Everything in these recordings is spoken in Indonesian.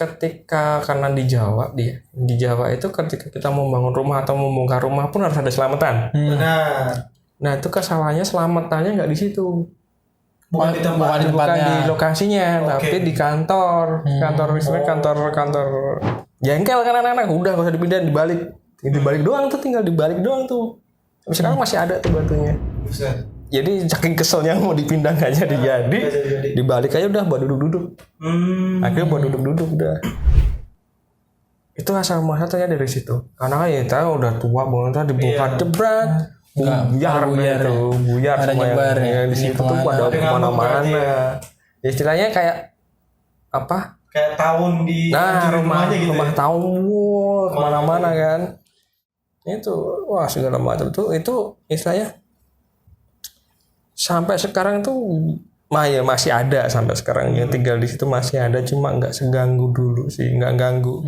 ketika karena di Jawa itu ketika kita mau bangun rumah atau membongkar rumah pun harus ada selamatan. Benar. Nah itu kesalahannya selamatannya nggak di situ, Bukan di tempat. bukan di lokasinya, tapi di kantor, kantor jengkel kan anak-anak, udah nggak usah dipindahin, dibalik doang tuh, tinggal dibalik doang tuh. Tapi sekarang masih ada tuh batunya. Buset. Jadi saking keselnya mau dipindah nggak jadi, dibalik aja udah buat duduk-duduk. Akhirnya buat duduk-duduk udah. Itu asal muasalnya dari situ. Karena ya tahu udah tua banget, dibongkar jebret, buyar semua yang di situ tuh pada kemana-mana. Istilahnya kayak apa? Kayak tahun di rumah tahun kemana-mana kan. Itu wah segala macam tuh itu istilahnya. Sampai sekarang tuh masih ada sampai sekarang yang tinggal di situ masih ada, cuma nggak seganggu dulu sih, nggak ganggu.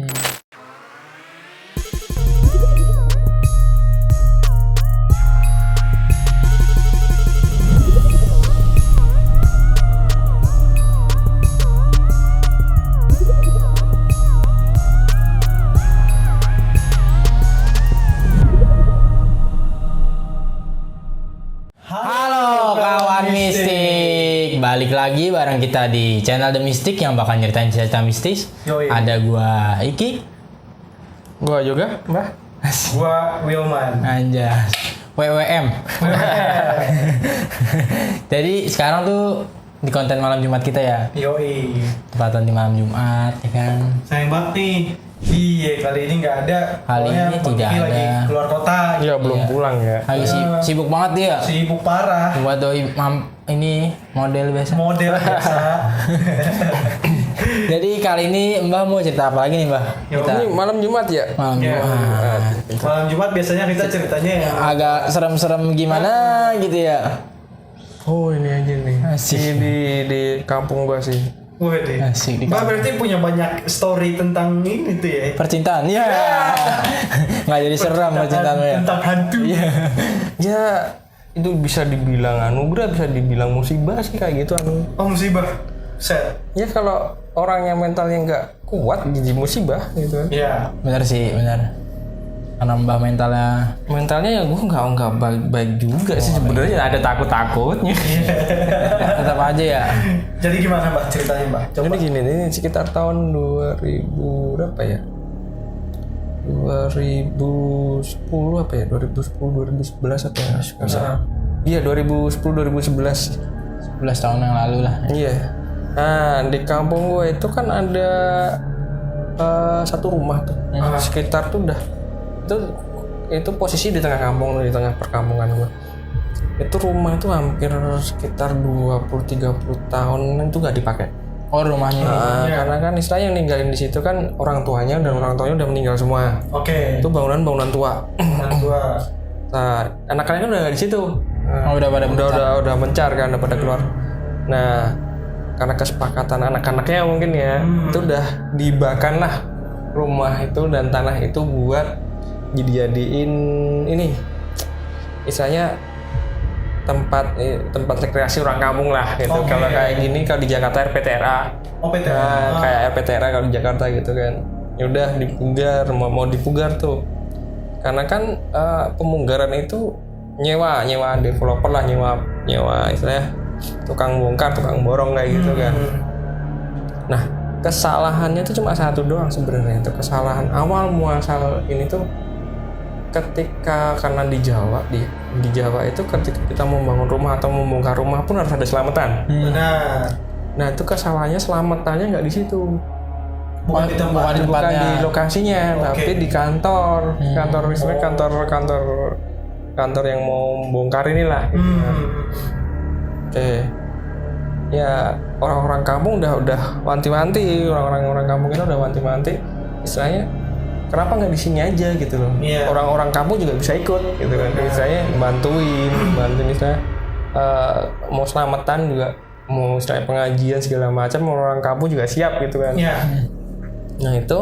Balik lagi bareng kita di channel The Mystic yang bakal nyeritain cerita mistis. Ada gua Iki, gua juga Mbah, gua Wilman, anjas WWM. Jadi sekarang tuh di konten malam Jumat kita ya. Yoi. Tepatan di malam Jumat ya kan. Sayang banget nih. Iya, kali ini nggak ada. Kali ini tidak ada. Lagi keluar kota. Iya, belum pulang ya. Lagi sibuk banget dia. Sibuk parah. Buat doi ini model biasa. Jadi kali ini Mbah mau cerita apa lagi nih Mbah? Ini malam Jumat ya? Malam Jumat. Malam Jumat biasanya kita ceritanya yang agak serem-serem gimana gitu ya. Oh ini aja nih. Asik. Ini di kampung gua sih. Waduh. Asik. Mbak berarti punya banyak story tentang ini tuh ya? Percintaan, ya. Nggak jadi seram percintaan ya. Tentang hantu. Ya itu bisa dibilang anugerah, bisa dibilang musibah sih kayak gitu anu. Oh musibah. Set. Ya kalau orang yang mentalnya nggak kuat jadi musibah gitu kan. Iya. Benar sih, benar. Karena Mbah mentalnya ya gue nggak baik juga sih sebenarnya, ada takutnya. Tetap aja ya. Jadi gimana Mbak ceritanya Mbak? Coba. Jadi gini, ini sekitar tahun 2000 berapa ya? 2010 apa ya? 2010 2011 apa ya? Iya 2010 2011. 11 tahun yang lalu lah. Iya. Nah di kampung gue itu kan ada satu rumah tuh. Sekitar tuh udah itu posisi di tengah kampung, di tengah perkampungan gue. Itu rumah itu hampir sekitar 20-30 tahun itu nggak dipakai. Oh rumahnya karena kan istilahnya yang ninggalin di situ kan orang tuanya udah meninggal semua. Oke. Itu bangunan tua. Nah anak-anaknya kan udah nggak di situ. Udah mencar kan, udah pada keluar. Nah karena kesepakatan anak-anaknya mungkin ya itu udah dibakan lah rumah itu dan tanah itu buat dijadiin ini istilahnya tempat rekreasi orang kampung lah gitu. Kalau kayak gini kalau di Jakarta RPTRA. Kayak RPTRA kalau di Jakarta gitu kan. Ya udah dipugar, mau dipugar tuh. Karena kan pemunggaran itu nyewa developer lah, nyewa istilahnya tukang bongkar, tukang borong kayak gitu kan. Nah, kesalahannya itu cuma satu doang sebenarnya. Itu kesalahan awal muasal ini tuh ketika karena di Jawa itu ketika kita mau bangun rumah atau membongkar rumah pun harus ada selamatan. Benar. Nah itu kesalahannya selamatannya nggak di situ, bukan di lokasinya, tapi di kantor yang mau bongkar inilah. Ya orang-orang kampung udah wanti-wanti, orang kampung ini udah wanti-wanti, istilahnya kenapa nggak di sini aja gitu loh. Orang-orang kampung juga bisa ikut gitu kan. Misalnya bantuin misalnya mau selamatan juga, mau misalnya pengajian segala macam, orang kampung juga siap gitu kan. Nah itu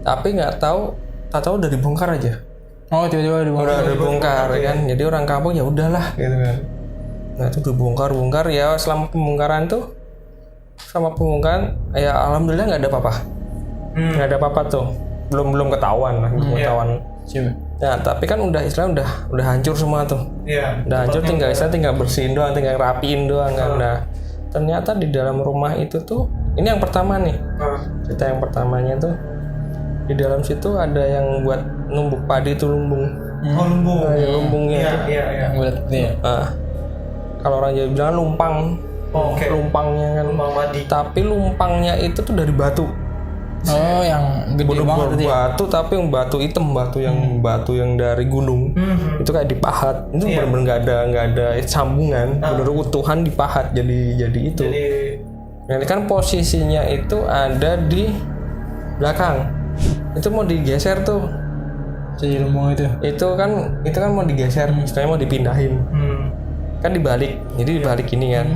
tapi nggak tahu udah dibongkar aja. Oh tiba-tiba dibongkar kan. Jadi orang kampung ya udahlah gitu kan. Nah itu dibongkar ya, selama pembongkaran tuh sama pembongkaran ya alhamdulillah nggak ada apa-apa. Nggak ada apa-apa tuh. Belum ketahuan lah, belum ketahuan. Nah, tapi kan udah hancur semua tuh. Iya. Udah hancur, tinggal bersihin doang, tinggal rapiin doang kan. Nah, ternyata di dalam rumah itu tuh, ini yang pertama nih. Cerita yang pertamanya tuh di dalam situ ada yang buat numbuk padi itu lumbung. Lumbung. Lumbungnya. Iya. Kalau orang Jawa bilang lumpang. Lumpangnya kan. Lumbang padi. Tapi lumpangnya itu tuh dari batu. Yang gede banget ya. Batu, tapi yang batu hitam, batu yang dari gunung. Itu kayak dipahat. Itu benar-benar nggak ada sambungan, benar utuhan dipahat jadi itu. Nanti kan posisinya itu ada di belakang. Itu mau digeser tuh. Jadi lumbung itu. Itu kan mau digeser, istilahnya mau dipindahin. Kan dibalik. Jadi dibalik ini kan.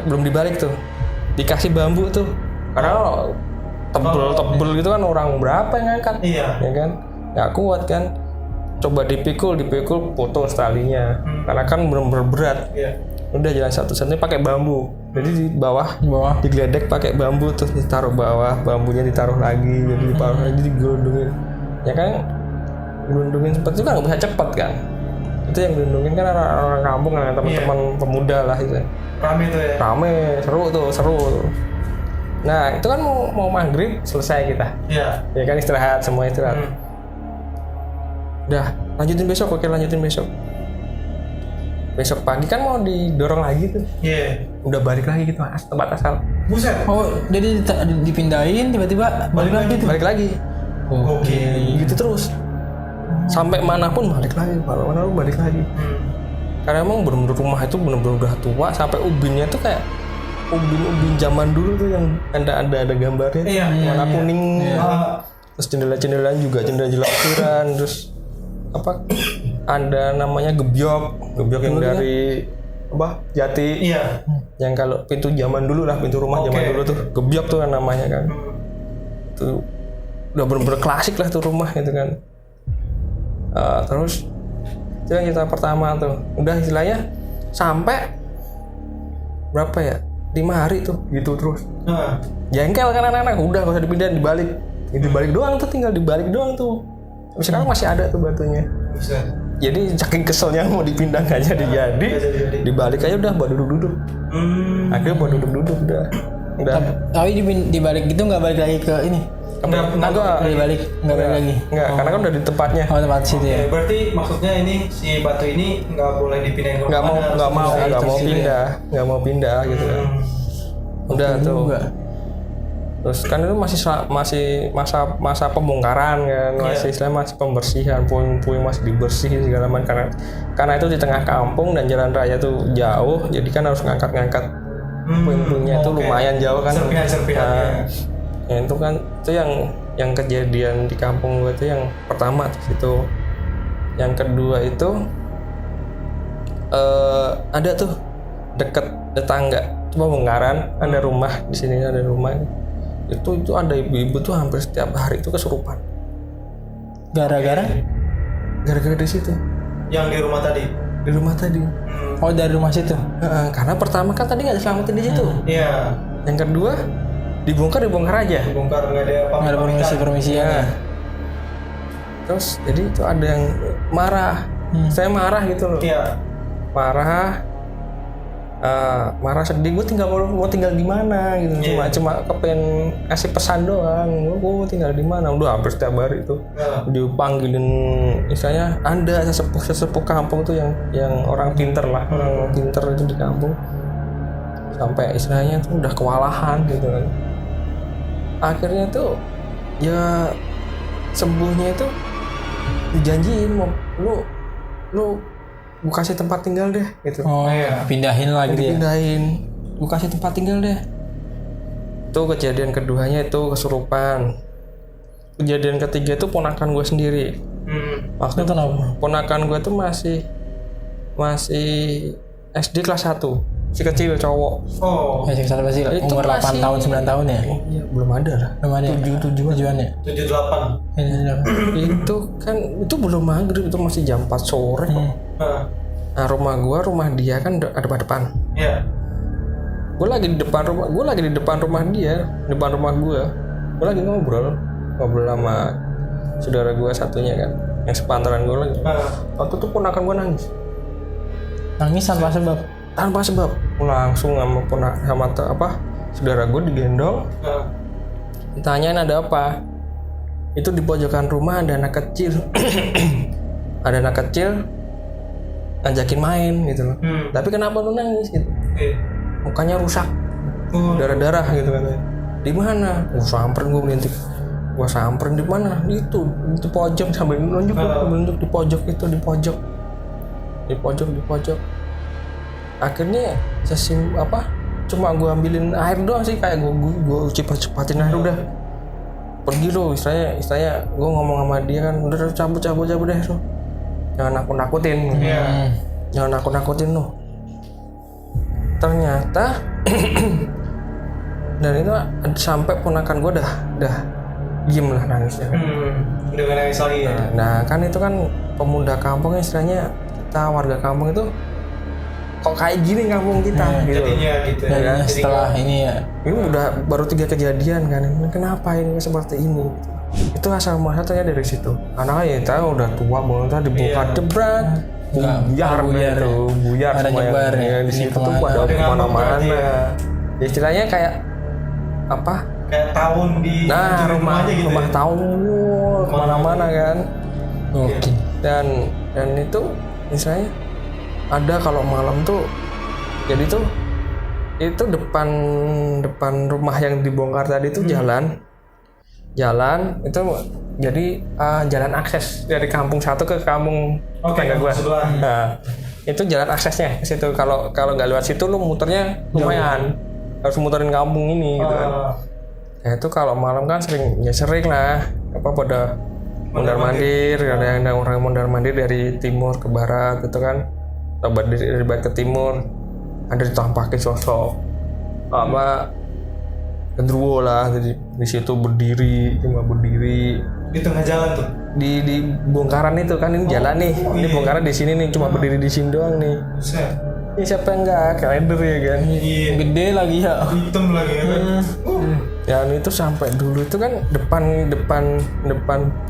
Belum dibalik tuh. Dikasih bambu tuh. Karena tebel gitu kan, orang berapa yang ngangkat? Iya. Ya kan? Nggak kuat kan? Coba dipikul putus talinya. Karena kan bener-bener berat. Iya. Udah jalan satu-satunya pakai bambu. Jadi di bawah digeledek pakai bambu, terus ditaruh bawah, bambunya ditaruh lagi, jadi ditaruh lagi, digelundungin. Ya kan? Gelundungin seperti itu kan nggak bisa cepet kan? Itu yang gelundungin kan orang kampung kan, teman-teman pemuda lah itu. Rame tuh ya. Rame, seru tuh. Nah itu kan mau maghrib selesai kita. Iya. Ya kan istirahat, semua istirahat. Udah lanjutin besok. Besok pagi kan mau didorong lagi tuh. Iya. Udah balik lagi gitu tempat asal. Buset. Jadi dipindahin tiba-tiba Balik lagi. Oke. Gitu terus. Sampai manapun balik lagi. Karena emang bener-bener rumah itu bener-bener udah tua, sampai ubinnya tuh kayak ubin zaman dulu tuh yang ada gambarnya, warna kuning. Terus jendela juga jendela jelasiran, terus ada namanya gebyok yang dari jati. Iya. Yang kalau pintu zaman dulu lah, pintu rumah zaman dulu tuh gebyok tuh namanya kan. Tuh udah bener-bener klasik lah tuh rumah gitu kan. Terus itu yang kita pertama tuh udah istilahnya sampai berapa ya, 5 hari tuh gitu terus. Jengkel kan anak-anak, udah gak usah dipindahin, dibalik doang tuh, tinggal dibalik doang tuh. Tapi sekarang masih ada tuh batunya. Bisa. Jadi saking keselnya mau dipindah nggak jadi, dibalik aja udah buat duduk. Akhirnya buat duduk udah. Tapi dibalik gitu nggak balik lagi ke ini. Nggak balik lagi. Nggak, karena kan udah di tempatnya. Tempat situ ya. Berarti maksudnya ini si batu ini nggak boleh dipindahin ke mana? Nggak mau pindah gitu kan. Udah tuh. Terus kan itu masih masa pembongkaran kan, masih pembersihan, puing-puing masih dibersihin segala macam, karena itu di tengah kampung dan jalan raya tuh jauh, jadi kan harus ngangkat puing-puingnya itu lumayan jauh kan. Serpihan. Ya itu kan itu yang kejadian di kampung gue itu yang pertama itu. Yang kedua itu ada tuh deket tetangga, cuma pembongkaran, ada rumah di sini, ada rumah. Itu ada ibu-ibu tuh hampir setiap hari itu kesurupan. Gara-gara di situ. Yang di rumah tadi. Oh, dari rumah situ. Karena pertama kan tadi nggak diselamatin di situ. Iya. Yang kedua dibongkar aja. Dibongkar nggak ada permisian ya. Terus jadi itu ada yang marah. Saya marah gitu loh. Iya. Marah sedih, gue mau tinggal di mana gitu. Cuma kepengen kasih pesan doang, gue tinggal di mana. Udah hampir setiap hari itu dipanggilin, misalnya ada sesepuh kampung tuh yang orang pinter lah, orang pinter itu di kampung, sampai istilahnya tuh udah kewalahan gitu kan. Akhirnya tuh ya sembuhnya itu dijanjiin, mau lu gue kasih tempat tinggal deh gitu. Pindahin lagi dia. Gue kasih tempat tinggal deh. Itu kejadian keduanya itu kesurupan. Kejadian ketiga itu ponakan gue sendiri. Maksudnya kenapa? Ponakan gue tuh masih SD kelas 1. Si kecil cowok. Masih umur 8 tahun 9 tahun ya? Iya, belum ada lah. 7-an ya? 7-8. Itu belum maghrib, itu masih jam 4 sore kok. Nah, rumah dia kan ada depan. Iya. gue lagi di depan rumah dia, depan rumah gue lagi ngobrol sama saudara gue satunya kan, yang sepantaran gue lagi. Waktu itu ponakan gue nangis tanpa sebab, langsung sama saudara gue digendong, ditanyain ada apa. Itu di pojokan rumah ada anak kecil ngajakin main gitu loh. Tapi kenapa lu nangis gitu? Mukanya rusak, darah-darah gitu kan. Di mana? Samperin gue melintik. Gua samperin di mana? Itu pojok, sambil nunjuk di pojok itu, di pojok. Akhirnya cuma gue ambilin air doang sih, kayak gue cepat-cepatin air udah. Pergi lo, istilahnya gue ngomong sama dia kan, udah cabut deh lo. Jangan nakut-nakutin. Jangan nakut-nakutin lo. Ternyata dan itu sampai ponakan gue udah diem lah nangisnya. Udah gak nangis lagi ya. Nah kan itu kan pemuda kampung, istilahnya kita warga kampung itu kok kayak gini kampung kita gitu. Jadinya gitu ya. Setelah ini ya. Ini udah baru 3 kejadian kan. Kenapa ini seperti ini? Itu asal muasalnya dari situ. Karena ya tahu udah tua banget, dibuka debrak, buyar semua yang di situ tuh pada kemana-mana. Istilahnya kayak apa? Kayak tahun di rumah tahun kemana-mana kan. Oke. Dan itu misalnya ada kalau malam tuh, jadi tuh itu depan rumah yang dibongkar tadi tuh jalan itu jadi jalan akses dari kampung satu ke kampung tetangga gua. Nah, itu jalan aksesnya ke situ. Kalau nggak lewat situ lu muternya lumayan, harus muterin kampung ini gitu kan. Nah itu kalau malam kan sering lah pada mondar-mandir, ada yang orang mondar-mandir dari timur ke barat gitu kan. Dari barat ke timur ada ditampakin sosok genderuwo lah, di situ berdiri di tengah jalan tuh, di bongkaran itu kan. Ini jalan nih, ini bongkaran di sini nih, cuma berdiri di sini doang nih. Ini siapa yang nggak kalender ya kan? Gede lagi ya, hitam lagi ya kan. Dan itu sampai dulu itu kan depan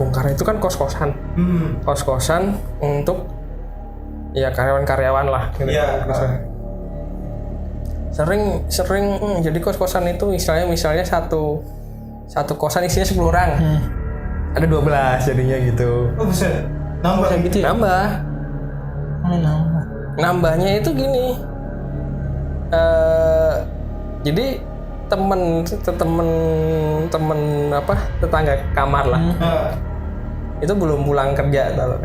bongkaran itu kan kos-kosan untuk ya karyawan lah gitu. Sering jadi kos-kosan itu misalnya satu kosan isinya 10 orang. Ada 12 jadinya gitu. Oh bisa nambah gitu ya? Nambahnya itu gini. Jadi temen tetangga kamar lah. Itu belum pulang kerja tau.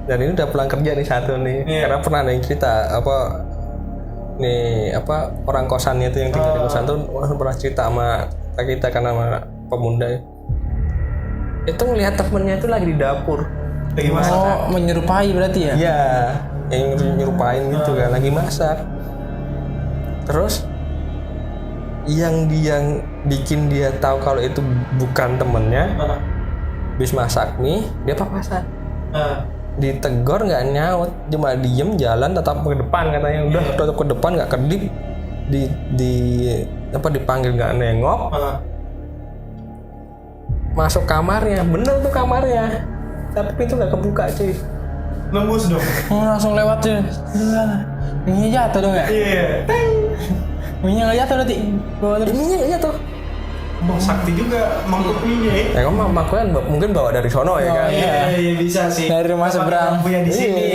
Dan ini udah pulang kerja nih satu nih. Karena pernah ada yang cerita orang kosannya itu yang tinggal di kosan tuh pernah cerita sama kita karena sama pemuda itu ngelihat temennya itu lagi di dapur lagi masak. Menyerupai berarti ya? Iya, yang nyerupain gitu kan, lagi masak. Terus yang bikin dia tahu kalau itu bukan temennya, habis masak nih dia papasan. Ditegor nggak nyaut, cuma diem jalan tetap ke depan katanya, udah tetap ke depan nggak kedip, dipanggil nggak nengok, masuk kamarnya, bener tuh kamarnya, tapi pintu nggak kebuka cuy, nembus dong, langsung lewat tuh, minyak jatuh dong ya? Iya, minyak nggak jatuh nanti, minyak nggak jatuh. Bang Sakti juga mangkuk minyak ya kan mangkuknya mungkin bawa dari sono ya kan. Iya bisa sih dari rumah seberang punya di sini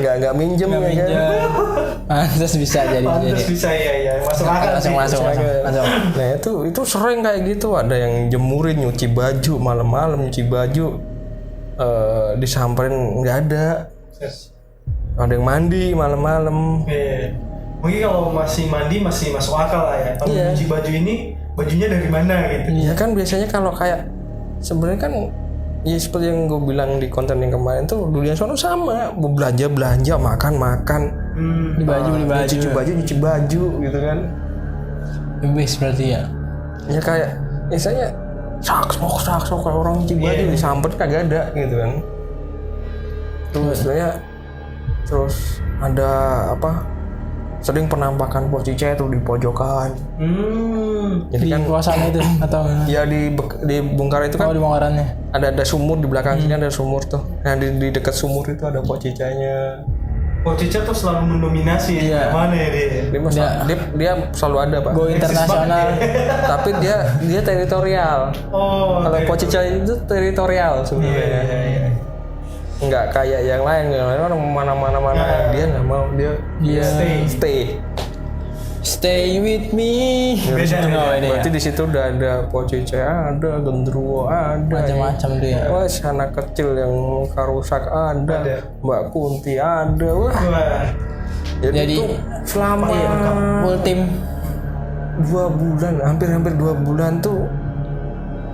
nggak minjem ya kan. Terus bisa jadi bisa ya masuk akal masuk. Nah itu sering kayak gitu, ada yang jemurin nyuci baju malam-malam, disamperin nggak ada yang mandi malam-malam. Mungkin kalau masih mandi masih masuk akal lah ya. Kalau nyuci baju ini bajunya dari mana gitu? Iya kan biasanya kalau kayak sebenarnya kan ya seperti yang gue bilang di konten yang kemarin tuh, dunia sono sama, belanja makan cuci baju gitu kan. Bebas berarti ya. Ya kayak misalnya sak kalau orang cuci baju disamper kagak ada gitu kan. Terus sebenarnya terus ada sering penampakan Pocice itu di pojokan. Jadi di kan kawasan itu atau ya di Bungkar itu kan di Bungkarannya ada sumur di belakang sini, ada sumur tuh. Nah di dekat sumur itu ada Pocicenya. Pocice tuh selalu mendominasi mana ya dia selalu ada Pak. Go internasional. Tapi dia teritorial. Kalau Pocice itu teritorial sebenarnya. Nggak kayak yang lain orang mana dia nggak mau, dia stay with me. Berarti di situ udah ada Pocice, ada Genderuwo, ada macam-macam dia. Wah, anak kecil yang muka rusak ada. Mbak Kunti ada. Wah. Jadi itu selama full tim 2 bulan, hampir 2 bulan tuh,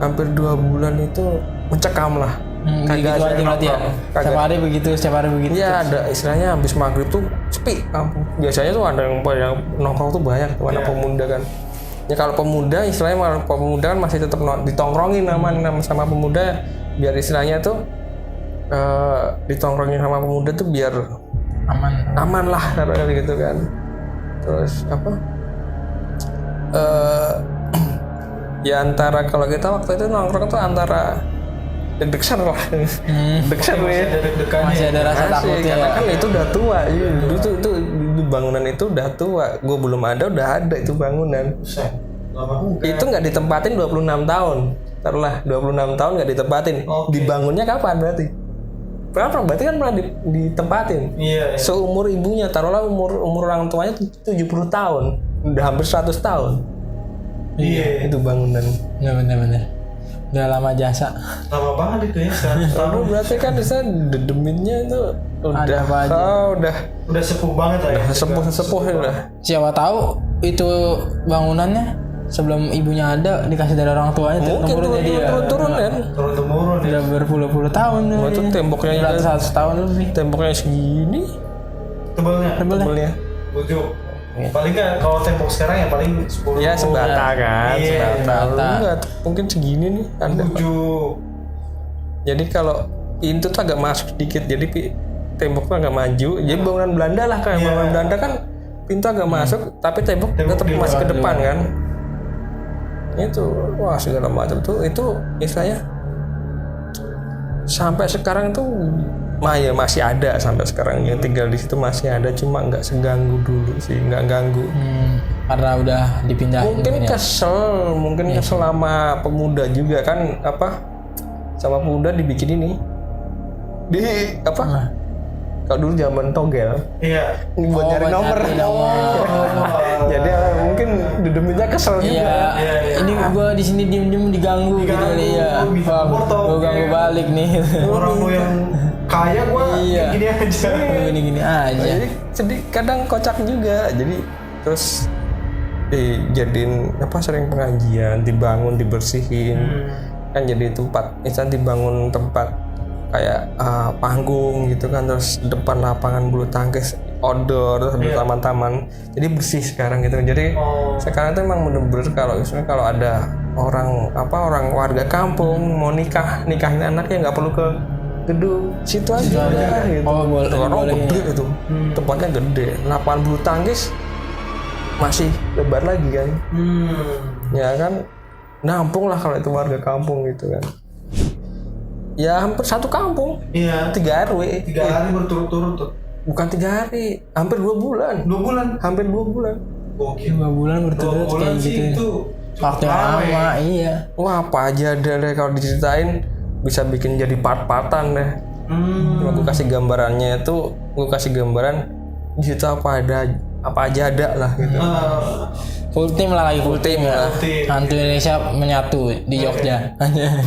hampir 2 bulan itu mencekam lah. Kagak ada berarti ya. Setiap hari begitu. Iya, ada istilahnya habis maghrib tuh sepi kampung. Biasanya tuh ada yang nongkrong tuh banyak, mana pemuda kan. Ya kalau pemuda istilahnya pemuda kan masih tetap ditongkrongin sama pemuda, biar istilahnya tuh ditongkrongin sama pemuda tuh biar aman lah kayak gitu kan. Terus apa? Ya antara kalau kita waktu itu nongkrong tuh antara deg-degan lah, masih ada rasa takut ya. Karena kan itu udah tua, itu bangunan itu udah tua. Gue belum ada, udah ada itu bangunan. Itu nggak ditempatin 26 tahun. Taruhlah 26 tahun nggak ditempatin. Dibangunnya kapan berarti? Berarti kan pernah ditempatin. Iya. Seumur ibunya, taruhlah umur orang tuanya 70 tahun, udah hampir 100 tahun. Iya. Itu bangunan. Ya benar. Udah lama jasa. Lama banget itu ya. Berarti kan bisa dedeminnya itu udah sepuh banget lah ya. Sepuh udah. Siapa tahu itu bangunannya sebelum ibunya ada dikasih dari orang tuanya turun kan. Turun-temurun. Udah berpuluh-puluh tahun. Itu temboknya 100 tahun lebih. Temboknya segini. Tebelnya. Bujuk. Paling nggak kalau tembok sekarang ya paling 10. Ya sebata kan. Iya, sebata. Enggak, mungkin segini nih. Jadi kalau pintu tuh agak masuk sedikit, jadi temboknya agak maju. Jadi bangunan Belanda lah kan. Bangunan Belanda kan pintu agak masuk, tapi tembok tetap masih ke depan kan. Itu wah segala macam tuh itu istilahnya sampai sekarang tuh masih ada sampai sekarang yang tinggal di situ masih ada, cuma nggak seganggu dulu sih, nggak ganggu. Karena udah dipindahin. Mungkin kesel sama pemuda juga kan sama pemuda dibikin ini kalau dulu zaman togel. Iya. Buat nyari nomor. Jadi mungkin dedeminnya kesel juga. Iya. Ini gua di sini diem diganggu gitu kali ya. Gua ganggu balik nih. Orang lu yang kaya gua gini aja. Gini aja. Jadi sedih, kadang kocak juga. Jadi terus jadiin sering pengajian, dibersihin. Kan jadi tempat, dibangun tempat kayak panggung gitu kan, terus depan lapangan bulu tangkis outdoor, terus ada taman-taman, jadi bersih sekarang gitu. Jadi sekarang itu emang bener-bener kalau ada orang warga kampung mau nikahin anaknya nggak perlu ke gedung, situ aja gitu. Boleh gede itu, tempatnya gede, lapangan bulu tangkis masih lebar lagi kan. Ya kan nampung lah kalau itu warga kampung gitu kan. Ya hampir satu kampung. Iya. 3 RW. 3 hari berturut-turut tuh. Bukan 3 hari, hampir 2 bulan. 2 bulan? Hampir 2 bulan. Oke. 2 bulan berturut kayak gitu. Itu waktu yang lama, iya. Wah, apa aja deh kalau diceritain bisa bikin jadi part-partan deh. Cuma gue kasih gambarannya itu, gue kasih gambaran di situ apa aja ada lah gitu. Full tim lah. Hantu Indonesia menyatu di Jogja.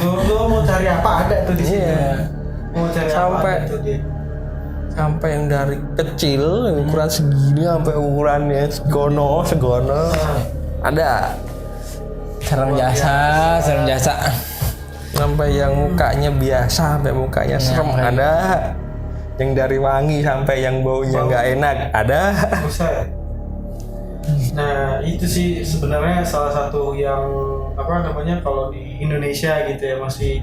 Lu mau cari apa ada tuh di sini. Mau cari sampai yang dari kecil ukuran segini sampai ukurannya segono ada. Serem jasa. Sampai yang mukanya biasa sampai mukanya serem ada. Yang dari wangi sampai yang baunya nggak enak ada. Nah itu sih sebenarnya salah satu yang kalau di Indonesia gitu ya, masih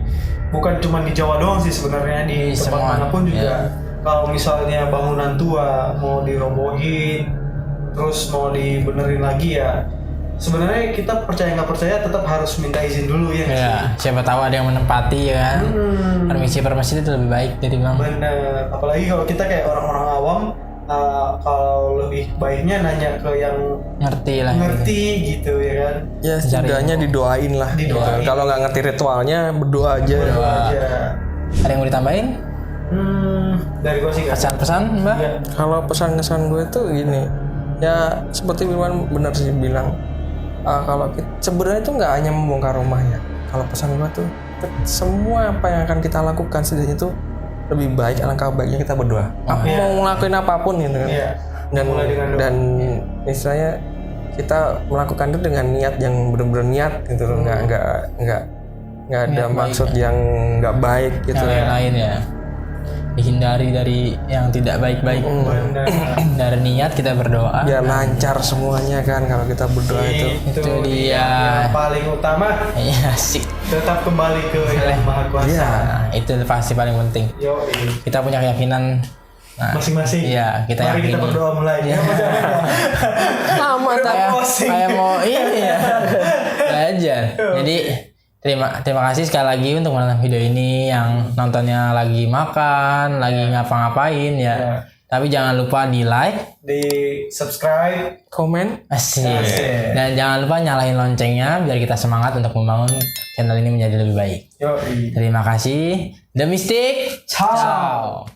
bukan cuma di Jawa doang sih sebenarnya, di tempat manapun juga. Kalau misalnya bangunan tua mau dirobohin, terus mau dibenerin lagi ya sebenarnya kita percaya nggak percaya tetap harus minta izin dulu ya. Ya, siapa tahu ada yang menempati ya kan. Permisi itu lebih baik jadi bang. Bener, apalagi kalau kita kayak orang-orang awam, kalau lebih baiknya nanya ke yang ngerti gitu ya kan. Ya setidaknya didoain lah. Ya, kalau nggak ngerti ritualnya berdoa aja. Ada yang mau ditambahin? Dari gue sih pesan-pesan mbak. Ya. Kalau pesan-kesan gue tuh gini, ya seperti Firman benar sih bilang. Kalau sebenarnya itu nggak hanya membongkar rumahnya. Kalau pesan gue tuh semua apa yang akan kita lakukan setidaknya itu lebih baik, alangkah baiknya kita berdoa. Mau ngelakuin apapun gitu kan. Yeah. Dan istilahnya kita melakukan itu dengan niat yang benar-benar niat gitu loh. Nggak ada maksud yang nggak baik gitu yang lain ya. Dihindari dari yang tidak baik-baik. Dari niat kita berdoa biar lancar semuanya kan kalau kita berdoa itu dia yang paling utama. Iya sih, tetap kembali ke Yang Maha Kuasa. Nah, itu pasti paling penting. Kita punya keyakinan masing-masing. Iya, kita mari kita berdoa mulai. Ya, lama kayak mau ini ya. Belajar. Jadi Terima kasih sekali lagi untuk menonton video ini yang nontonnya lagi makan, lagi ngapa-ngapain ya. Tapi jangan lupa di like, di subscribe, komen, dan jangan lupa nyalain loncengnya biar kita semangat untuk membangun channel ini menjadi lebih baik. Terima kasih. The Mystic. Ciao.